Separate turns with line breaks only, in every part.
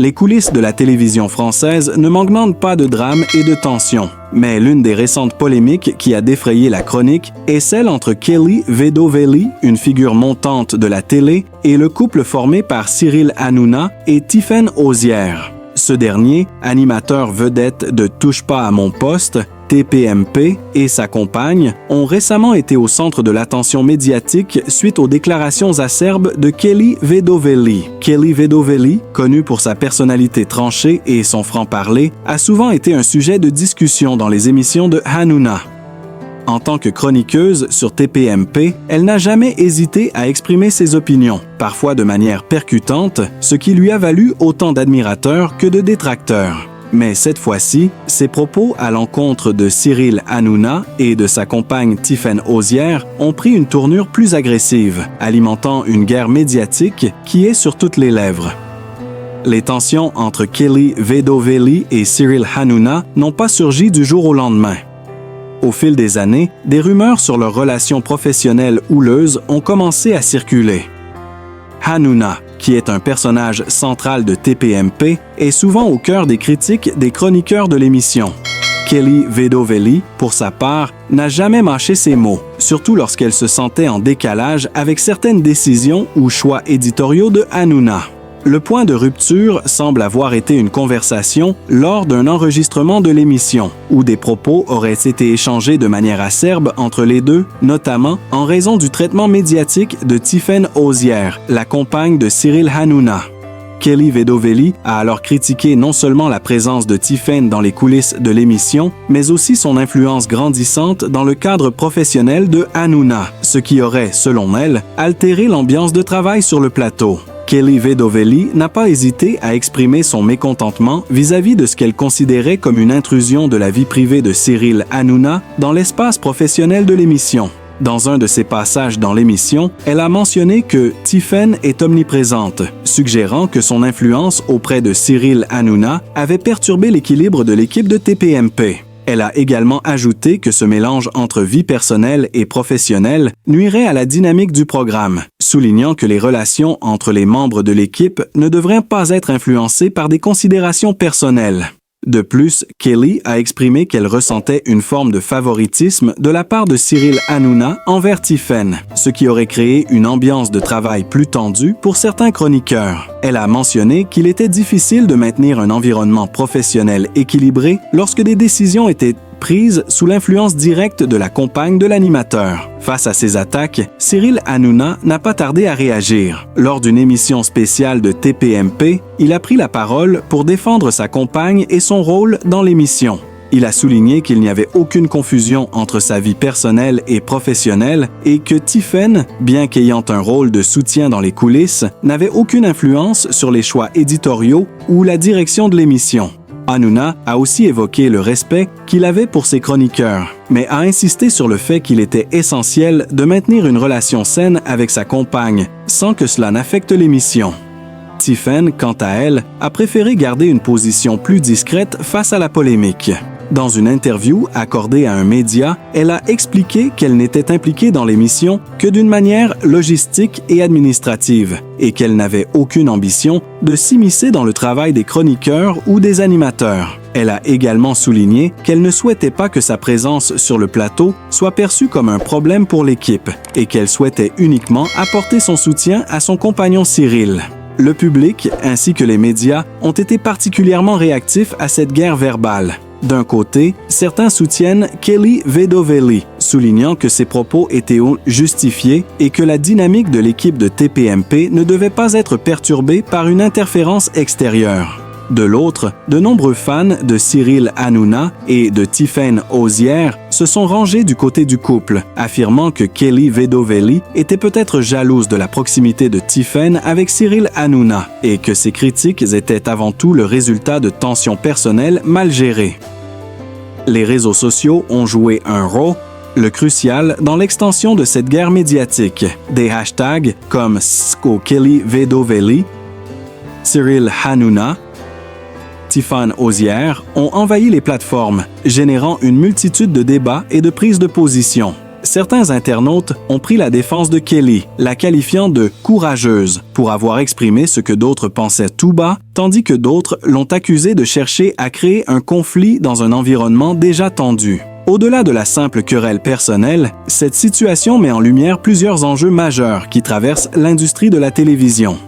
Les coulisses de la télévision française ne manquent pas de drame et de tension. Mais l'une des récentes polémiques qui a défrayé la chronique est celle entre Kelly Vedovelli, une figure montante de la télé, et le couple formé par Cyril Hanouna et Tiffaine Auzière. Ce dernier, animateur vedette de Touche pas à mon poste, TPMP, et sa compagne ont récemment été au centre de l'attention médiatique suite aux déclarations acerbes de Kelly Vedovelli. Kelly Vedovelli, connu pour sa personnalité tranchée et son franc-parler, a souvent été un sujet de discussion dans les émissions de Hanouna. En tant que chroniqueuse sur TPMP, elle n'a jamais hésité à exprimer ses opinions, parfois de manière percutante, ce qui lui a valu autant d'admirateurs que de détracteurs. Mais cette fois-ci, ses propos à l'encontre de Cyril Hanouna et de sa compagne Tiffaine Auzière ont pris une tournure plus agressive, alimentant une guerre médiatique qui est sur toutes les lèvres. Les tensions entre Kelly Vedovelli et Cyril Hanouna n'ont pas surgi du jour au lendemain. Au fil des années, des rumeurs sur leur relation professionnelle houleuse ont commencé à circuler. Hanouna, qui est un personnage central de TPMP, est souvent au cœur des critiques des chroniqueurs de l'émission. Kelly Vedovelli, pour sa part, n'a jamais mâché ses mots, surtout lorsqu'elle se sentait en décalage avec certaines décisions ou choix éditoriaux de Hanouna. Le point de rupture semble avoir été une conversation lors d'un enregistrement de l'émission, où des propos auraient été échangés de manière acerbe entre les deux, notamment en raison du traitement médiatique de Tiffaine Auzière, la compagne de Cyril Hanouna. Kelly Vedovelli a alors critiqué non seulement la présence de Tiffaine dans les coulisses de l'émission, mais aussi son influence grandissante dans le cadre professionnel de Hanouna, ce qui aurait, selon elle, altéré l'ambiance de travail sur le plateau. Kelly Vedovelli n'a pas hésité à exprimer son mécontentement vis-à-vis de ce qu'elle considérait comme une intrusion de la vie privée de Cyril Hanouna dans l'espace professionnel de l'émission. Dans un de ses passages dans l'émission, elle a mentionné que Tiffaine est omniprésente, suggérant que son influence auprès de Cyril Hanouna avait perturbé l'équilibre de l'équipe de TPMP. Elle a également ajouté que ce mélange entre vie personnelle et professionnelle nuirait à la dynamique du programme, soulignant que les relations entre les membres de l'équipe ne devraient pas être influencées par des considérations personnelles. De plus, Kelly a exprimé qu'elle ressentait une forme de favoritisme de la part de Cyril Hanouna envers Tiffaine, ce qui aurait créé une ambiance de travail plus tendue pour certains chroniqueurs. Elle a mentionné qu'il était difficile de maintenir un environnement professionnel équilibré lorsque des décisions étaient prises sous l'influence directe de la compagne de l'animateur. Face à ces attaques, Cyril Hanouna n'a pas tardé à réagir. Lors d'une émission spéciale de TPMP, il a pris la parole pour défendre sa compagne et son rôle dans l'émission. Il a souligné qu'il n'y avait aucune confusion entre sa vie personnelle et professionnelle et que Tiffaine, bien qu'ayant un rôle de soutien dans les coulisses, n'avait aucune influence sur les choix éditoriaux ou la direction de l'émission. Hanouna a aussi évoqué le respect qu'il avait pour ses chroniqueurs, mais a insisté sur le fait qu'il était essentiel de maintenir une relation saine avec sa compagne, sans que cela n'affecte l'émission. Tiffaine, quant à elle, a préféré garder une position plus discrète face à la polémique. Dans une interview accordée à un média, elle a expliqué qu'elle n'était impliquée dans l'émission que d'une manière logistique et administrative et qu'elle n'avait aucune ambition de s'immiscer dans le travail des chroniqueurs ou des animateurs. Elle a également souligné qu'elle ne souhaitait pas que sa présence sur le plateau soit perçue comme un problème pour l'équipe et qu'elle souhaitait uniquement apporter son soutien à son compagnon Cyril. Le public ainsi que les médias ont été particulièrement réactifs à cette guerre verbale. D'un côté, certains soutiennent Kelly Vedovelli, soulignant que ses propos étaient justifiés et que la dynamique de l'équipe de TPMP ne devait pas être perturbée par une interférence extérieure. De l'autre, de nombreux fans de Cyril Hanouna et de Tiffaine Auzière se sont rangés du côté du couple, affirmant que Kelly Vedovelli était peut-être jalouse de la proximité de Tiffaine avec Cyril Hanouna et que ses critiques étaient avant tout le résultat de tensions personnelles mal gérées. Les réseaux sociaux ont joué un rôle crucial dans l'extension de cette guerre médiatique. Des hashtags comme Kelly Vedovelli, Cyril Hanouna, Tiffaine Auzière ont envahi les plateformes, générant une multitude de débats et de prises de position. Certains internautes ont pris la défense de Kelly, la qualifiant de « courageuse » pour avoir exprimé ce que d'autres pensaient tout bas, tandis que d'autres l'ont accusée de chercher à créer un conflit dans un environnement déjà tendu. Au-delà de la simple querelle personnelle, cette situation met en lumière plusieurs enjeux majeurs qui traversent l'industrie de la télévision.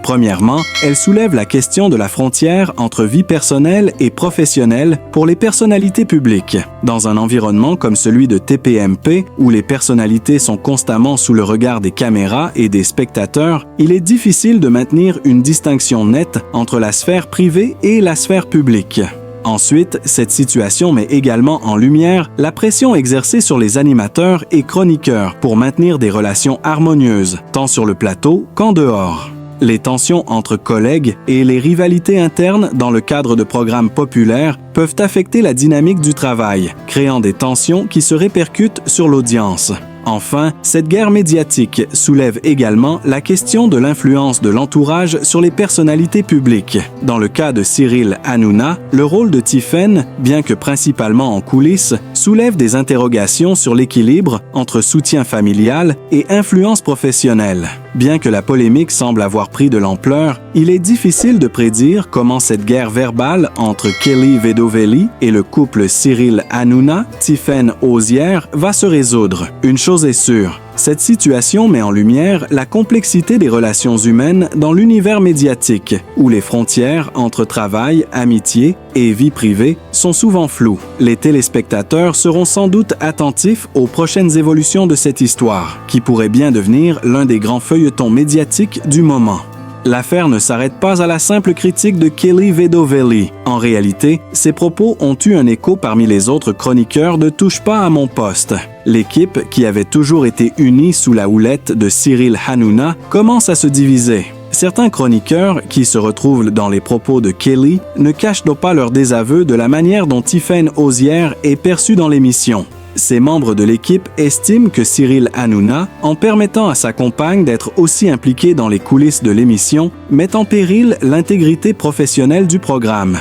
Premièrement, elle soulève la question de la frontière entre vie personnelle et professionnelle pour les personnalités publiques. Dans un environnement comme celui de TPMP, où les personnalités sont constamment sous le regard des caméras et des spectateurs, il est difficile de maintenir une distinction nette entre la sphère privée et la sphère publique. Ensuite, cette situation met également en lumière la pression exercée sur les animateurs et chroniqueurs pour maintenir des relations harmonieuses, tant sur le plateau qu'en dehors. Les tensions entre collègues et les rivalités internes dans le cadre de programmes populaires peuvent affecter la dynamique du travail, créant des tensions qui se répercutent sur l'audience. Enfin, cette guerre médiatique soulève également la question de l'influence de l'entourage sur les personnalités publiques. Dans le cas de Cyril Hanouna, le rôle de Tiphaine, bien que principalement en coulisses, soulève des interrogations sur l'équilibre entre soutien familial et influence professionnelle. Bien que la polémique semble avoir pris de l'ampleur, il est difficile de prédire comment cette guerre verbale entre Kelly Vedovelli et le couple Cyril Hanouna, Tiphaine Osière, va se résoudre. Une chose est sûre, cette situation met en lumière la complexité des relations humaines dans l'univers médiatique, où les frontières entre travail, amitié et vie privée sont souvent floues. Les téléspectateurs seront sans doute attentifs aux prochaines évolutions de cette histoire, qui pourrait bien devenir l'un des grands feuilletons médiatiques du moment. L'affaire ne s'arrête pas à la simple critique de Kelly Vedovelli. En réalité, ses propos ont eu un écho parmi les autres chroniqueurs de Touche pas à mon poste. L'équipe, qui avait toujours été unie sous la houlette de Cyril Hanouna, commence à se diviser. Certains chroniqueurs, qui se retrouvent dans les propos de Kelly, ne cachent donc pas leur désaveu de la manière dont Tiphaine Osière est perçue dans l'émission. Ces membres de l'équipe estiment que Cyril Hanouna, en permettant à sa compagne d'être aussi impliquée dans les coulisses de l'émission, met en péril l'intégrité professionnelle du programme.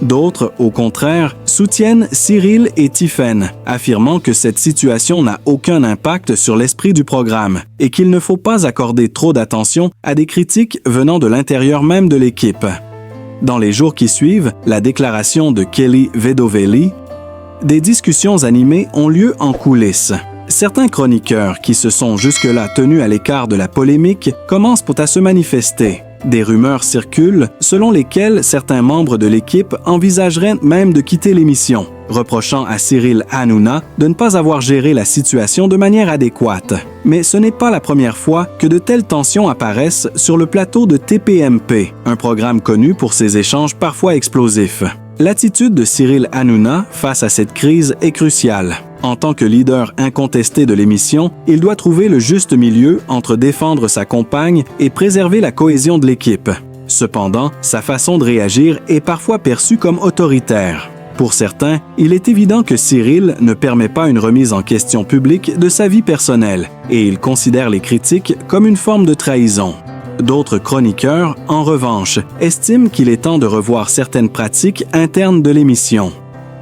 D'autres, au contraire, soutiennent Cyril et Tiphaine, affirmant que cette situation n'a aucun impact sur l'esprit du programme et qu'il ne faut pas accorder trop d'attention à des critiques venant de l'intérieur même de l'équipe. Dans les jours qui suivent, la déclaration de Kelly Vedovelli, des discussions animées ont lieu en coulisses. Certains chroniqueurs qui se sont jusque-là tenus à l'écart de la polémique commencent à se manifester. Des rumeurs circulent selon lesquelles certains membres de l'équipe envisageraient même de quitter l'émission, reprochant à Cyril Hanouna de ne pas avoir géré la situation de manière adéquate. Mais ce n'est pas la première fois que de telles tensions apparaissent sur le plateau de TPMP, un programme connu pour ses échanges parfois explosifs. L'attitude de Cyril Hanouna face à cette crise est cruciale. En tant que leader incontesté de l'émission, il doit trouver le juste milieu entre défendre sa compagne et préserver la cohésion de l'équipe. Cependant, sa façon de réagir est parfois perçue comme autoritaire. Pour certains, il est évident que Cyril ne permet pas une remise en question publique de sa vie personnelle et il considère les critiques comme une forme de trahison. D'autres chroniqueurs, en revanche, estiment qu'il est temps de revoir certaines pratiques internes de l'émission.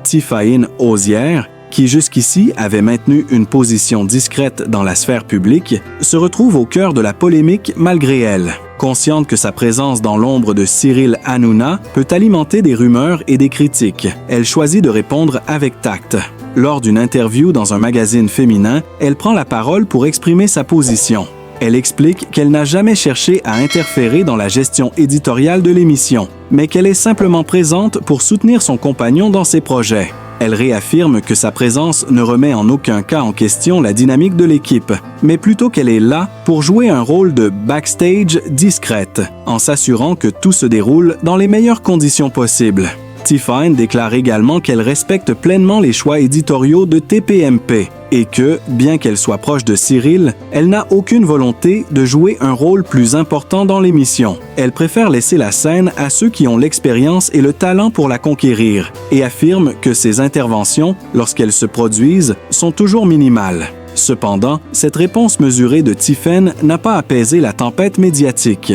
Tiphaine Osière, qui jusqu'ici avait maintenu une position discrète dans la sphère publique, se retrouve au cœur de la polémique malgré elle. Consciente que sa présence dans l'ombre de Cyril Hanouna peut alimenter des rumeurs et des critiques, elle choisit de répondre avec tact. Lors d'une interview dans un magazine féminin, elle prend la parole pour exprimer sa position. Elle explique qu'elle n'a jamais cherché à interférer dans la gestion éditoriale de l'émission, mais qu'elle est simplement présente pour soutenir son compagnon dans ses projets. Elle réaffirme que sa présence ne remet en aucun cas en question la dynamique de l'équipe, mais plutôt qu'elle est là pour jouer un rôle de backstage discrète, en s'assurant que tout se déroule dans les meilleures conditions possibles. Tiphaine déclare également qu'elle respecte pleinement les choix éditoriaux de TPMP et que, bien qu'elle soit proche de Cyril, elle n'a aucune volonté de jouer un rôle plus important dans l'émission. Elle préfère laisser la scène à ceux qui ont l'expérience et le talent pour la conquérir et affirme que ses interventions, lorsqu'elles se produisent, sont toujours minimales. Cependant, cette réponse mesurée de Tiphaine n'a pas apaisé la tempête médiatique.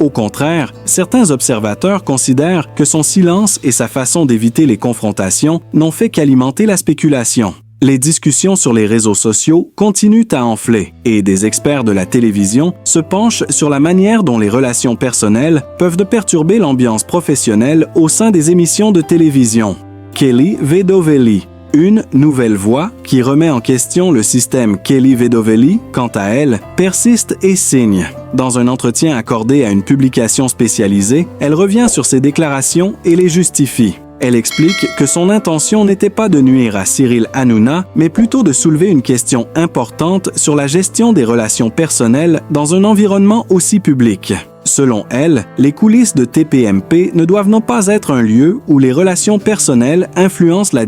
Au contraire, certains observateurs considèrent que son silence et sa façon d'éviter les confrontations n'ont fait qu'alimenter la spéculation. Les discussions sur les réseaux sociaux continuent à enfler et des experts de la télévision se penchent sur la manière dont les relations personnelles peuvent perturber l'ambiance professionnelle au sein des émissions de télévision. Kelly Vedovelli, une nouvelle voix qui remet en question le système Kelly Vedovelli, quant à elle, persiste et signe. Dans un entretien accordé à une publication spécialisée, elle revient sur ses déclarations et les justifie. Elle explique que son intention n'était pas de nuire à Cyril Hanouna, mais plutôt de soulever une question importante sur la gestion des relations personnelles dans un environnement aussi public. Selon elle, les coulisses de TPMP ne doivent non pas être un lieu où les relations personnelles influencent la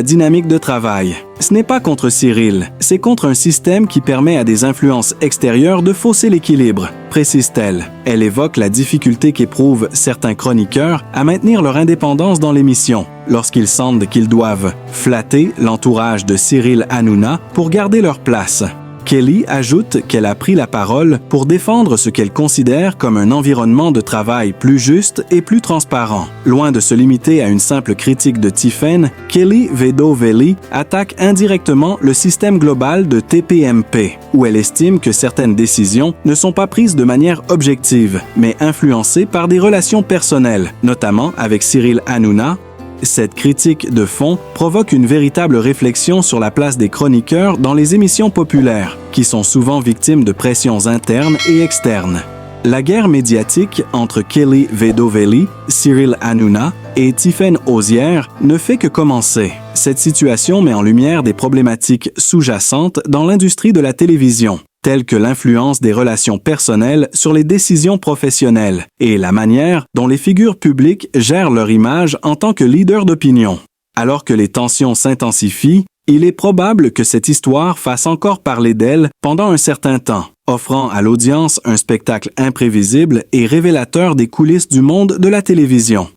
dynamique de travail. Ce n'est pas contre Cyril, c'est contre un système qui permet à des influences extérieures de fausser l'équilibre, précise-t-elle. Elle évoque la difficulté qu'éprouvent certains chroniqueurs à maintenir leur indépendance dans l'émission, lorsqu'ils sentent qu'ils doivent flatter l'entourage de Cyril Hanouna pour garder leur place. Kelly ajoute qu'elle a pris la parole pour défendre ce qu'elle considère comme un environnement de travail plus juste et plus transparent. Loin de se limiter à une simple critique de Tiffen, Kelly Vedovelli attaque indirectement le système global de TPMP, où elle estime que certaines décisions ne sont pas prises de manière objective, mais influencées par des relations personnelles, notamment avec Cyril Hanouna. Cette critique de fond provoque une véritable réflexion sur la place des chroniqueurs dans les émissions populaires, qui sont souvent victimes de pressions internes et externes. La guerre médiatique entre Kelly Vedovelli, Cyril Hanouna et Tiffen Osière ne fait que commencer. Cette situation met en lumière des problématiques sous-jacentes dans l'industrie de la télévision, telles que l'influence des relations personnelles sur les décisions professionnelles et la manière dont les figures publiques gèrent leur image en tant que leader d'opinion. Alors que les tensions s'intensifient, il est probable que cette histoire fasse encore parler d'elle pendant un certain temps, offrant à l'audience un spectacle imprévisible et révélateur des coulisses du monde de la télévision.